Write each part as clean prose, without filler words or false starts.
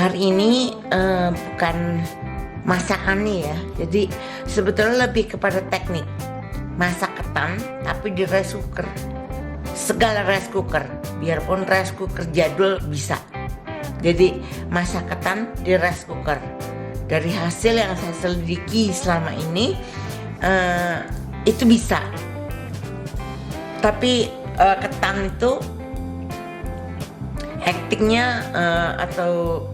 hari ini bukan masakannya ya. Jadi sebetulnya lebih kepada teknik masak ketan tapi di rice cooker. Segala rice cooker, biarpun rice cooker jadul bisa. Jadi masak ketan di rice cooker. Dari hasil yang saya selidiki selama ini itu bisa. Tapi ketan itu hektiknya atau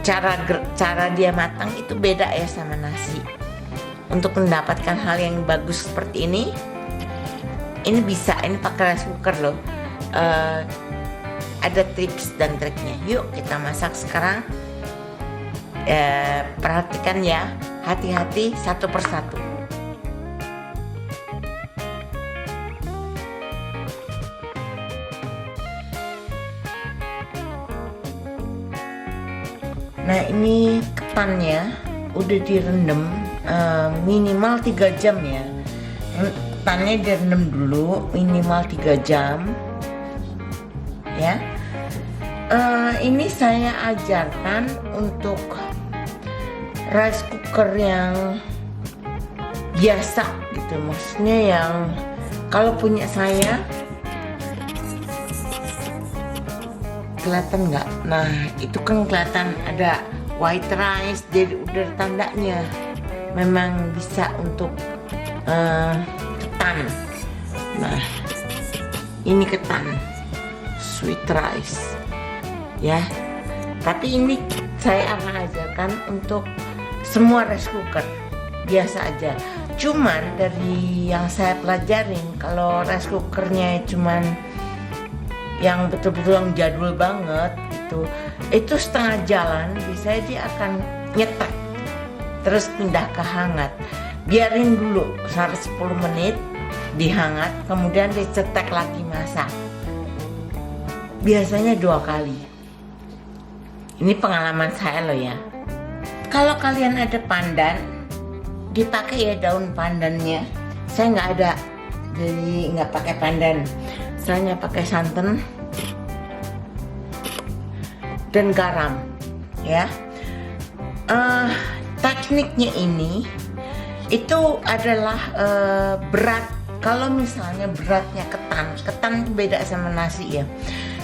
cara dia matang itu beda ya sama nasi. Untuk mendapatkan hal yang bagus seperti ini bisa, ini pakai rice cooker loh. Ada tips dan triknya. Yuk kita masak sekarang. Perhatikan ya, hati-hati satu persatu. Nah ini ketannya udah direndam minimal 3 jam ya. Ketannya direndam dulu minimal 3 jam ya. Ini saya ajarkan untuk rice cooker yang biasa gitu, maksudnya yang kalau punya saya kelihatan nggak? Nah itu kan kelihatan ada white rice, jadi udah tandanya memang bisa untuk ketan. Nah ini ketan sweet rice ya, tapi ini saya akan ajarkan untuk semua rice cooker biasa aja. Cuman dari yang saya pelajarin, kalau rice cookernya cuman yang betul-betul yang jadul banget itu setengah jalan bisa dia akan nyetek terus pindah ke hangat. Biarin dulu sampai 10 menit dihangat, kemudian dicetek lagi masak. Biasanya 2 kali. Ini pengalaman saya loh ya. Kalau kalian ada pandan, dipakai ya daun pandannya. Saya nggak ada, jadi nggak pakai pandan. Saya hanya pakai santan dan garam ya. Tekniknya ini itu adalah berat. Kalau misalnya beratnya ketan itu beda sama nasi ya.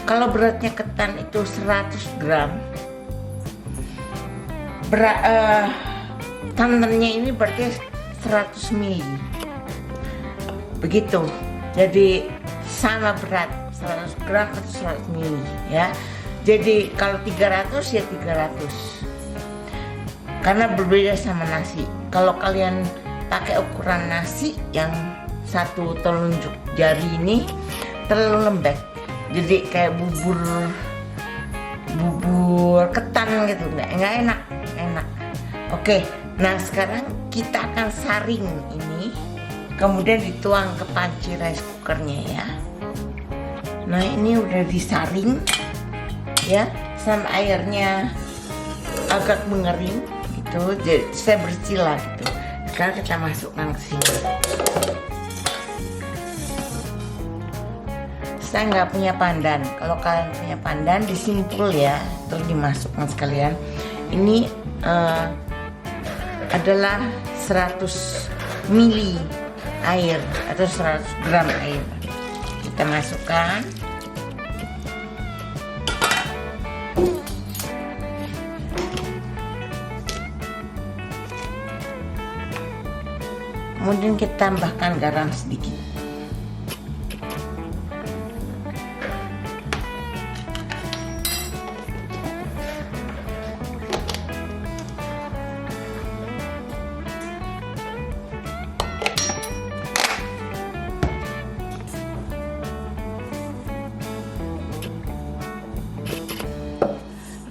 Kalau beratnya ketan itu 100 gram, santannya ini berarti 100 ml. Begitu. Jadi sama berat 100 gram atau 100 ml ya. Jadi kalau 300 ya 300. Karena berbeda sama nasi. Kalau kalian pakai ukuran nasi yang satu telunjuk jari ini terlalu lembek. Jadi kayak bubur ketan gitu, nggak enak. Oke, nah sekarang kita akan saring ini, kemudian dituang ke panci rice cookernya ya. Nah ini udah disaring ya, sampai airnya agak mengering gitu. Jadi saya bersila gitu. Sekarang kita masukkan ke sini. Saya nggak punya pandan. Kalau kalian punya pandan, disimpul ya, terus dimasukkan sekalian. Ini adalah 100 ml air atau 100 gram air. Kita masukkan. Kemudian kita tambahkan garam sedikit.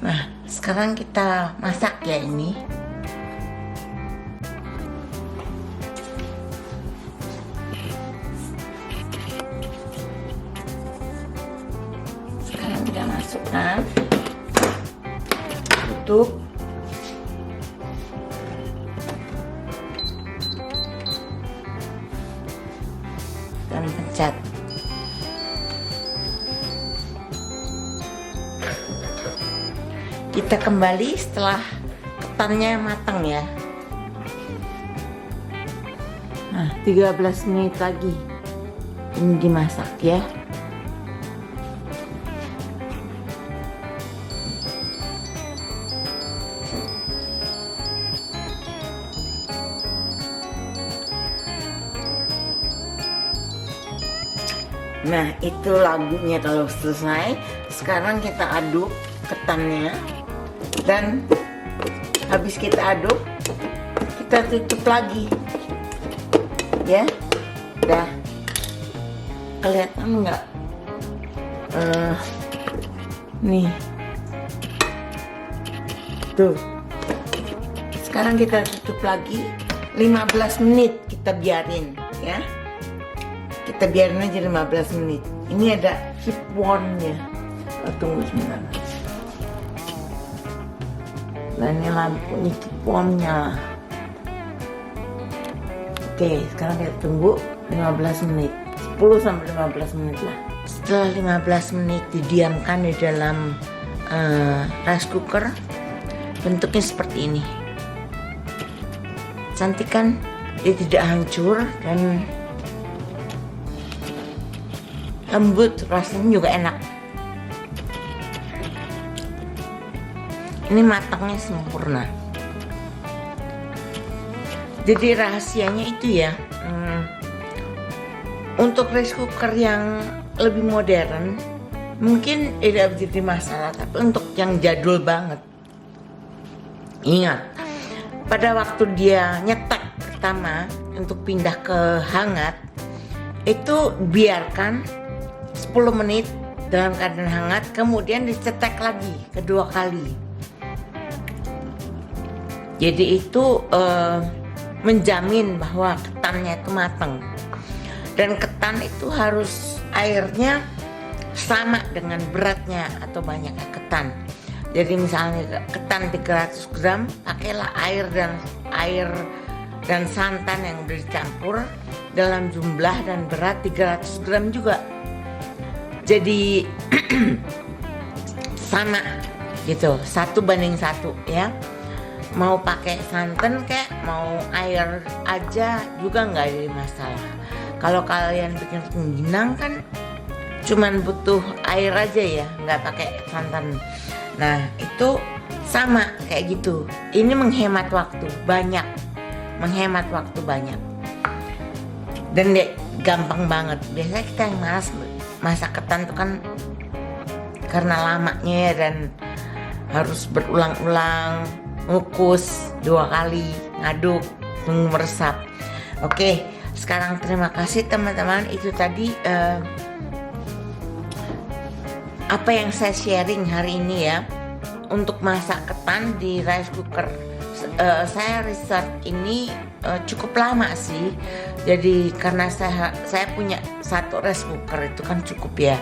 Nah, sekarang kita masak ya ini. Sekarang kita masukkan, tutup. Dan pencet. Kita kembali setelah ketannya matang ya. Nah, 13 menit lagi ini dimasak ya. Nah, itu lagunya kalau selesai. Sekarang kita aduk ketannya, dan habis kita aduk kita tutup lagi ya. Udah kelihatan nggak? Nih tuh. Sekarang kita tutup lagi 15 menit, kita biarin ya. Kita biarin aja 15 menit. Ini ada keep warm-nya. Tunggu sebentar. Nah, ini lampunya keep warm-nya. Oke, sekarang kita tunggu 15 menit. 10 sampai 15 menit lah. Setelah 15 menit didiamkan di dalam rice cooker, bentuknya seperti ini. Cantik kan? Dia tidak hancur dan lembut, rasanya juga enak. Ini matangnya sempurna. Jadi rahasianya itu ya, untuk rice cooker yang lebih modern mungkin tidak menjadi masalah, tapi untuk yang jadul banget, ingat pada waktu dia nyetak pertama untuk pindah ke hangat, itu biarkan 10 menit dalam keadaan hangat, kemudian dicetek lagi kedua kali. Jadi itu menjamin bahwa ketannya itu matang. Dan ketan itu harus airnya sama dengan beratnya atau banyaknya ketan. Jadi misalnya ketan 300 gram, pakailah air dan santan yang udah dicampur dalam jumlah dan berat 300 gram juga. Jadi sama gitu, 1:1 ya. Mau pakai santan kayak mau air aja juga nggak ada masalah. Kalau kalian bikin rengginang kan cuman butuh air aja ya, nggak pakai santan. Nah itu sama kayak gitu. Ini menghemat waktu banyak, dan gampang banget. Biasanya kita yang malas masak ketan tuh kan karena lamanya ya, dan harus berulang-ulang ngukus 2 kali, ngaduk, tunggu meresap. Oke, sekarang terima kasih teman-teman. Itu tadi apa yang saya sharing hari ini ya, untuk masak ketan di rice cooker. Saya research ini cukup lama sih. Jadi karena saya punya 1 rice cooker itu kan cukup ya.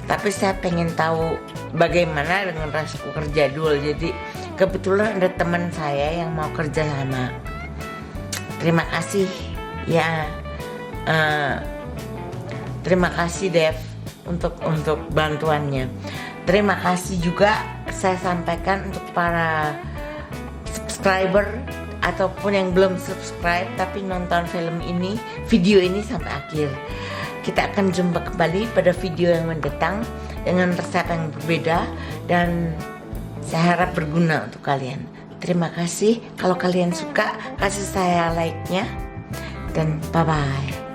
Tapi saya pengen tahu bagaimana dengan rice cooker jadul. Jadi kebetulan ada teman saya yang mau kerja sama. Terima kasih ya. Terima kasih Dev untuk bantuannya. Terima kasih juga saya sampaikan untuk para subscriber ataupun yang belum subscribe tapi nonton video ini sampai akhir. Kita akan jumpa kembali pada video yang mendatang dengan resep yang berbeda dan saya harap berguna untuk kalian. Terima kasih. Kalau kalian suka, kasih saya like-nya dan bye-bye.